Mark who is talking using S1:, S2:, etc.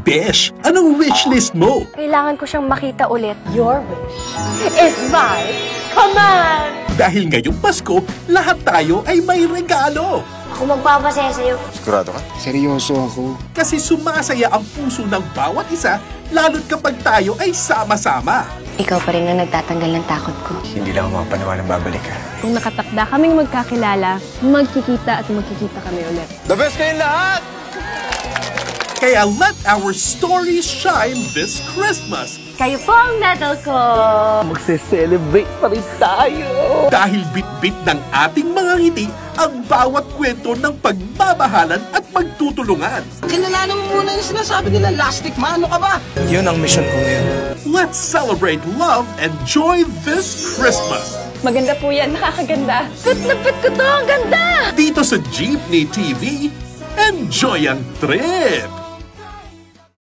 S1: Besh, anong wishlist mo?
S2: Kailangan ko siyang makita ulit. Your wish is my command!
S1: Dahil ngayong Pasko, lahat tayo ay may regalo.
S3: Ako magpapasaya sa'yo.
S4: Sigurado ka? Seryoso ako.
S1: Kasi sumasaya ang puso ng bawat isa, lalo't kapag tayo ay sama-sama.
S2: Ikaw pa rin ang nagtatanggal ng takot ko.
S4: Hindi lang ako mapaniwalang babalik ka.
S5: Kung nakatakda kaming magkakilala, magkikita at magkikita kami ulit.
S4: The best kayong lahat!
S1: Kaya let our stories shine this Christmas.
S2: Kayo po ang medal ko!
S6: Magse-celebrate pa rin tayo!
S1: Dahil bit-bit ng ating mga ngiti ang bawat kwento ng pagmamahalan at pagtutulungan.
S6: Kinalanan mo muna yung sinasabi nila, lastic man, ano ka ba?
S4: Yun ang mission ko ngayon.
S1: Let's celebrate love and joy this Christmas.
S5: Maganda po yan, nakakaganda. Fit na fit ko to, ang ganda!
S1: Dito sa Jeepney TV, enjoy ang trip!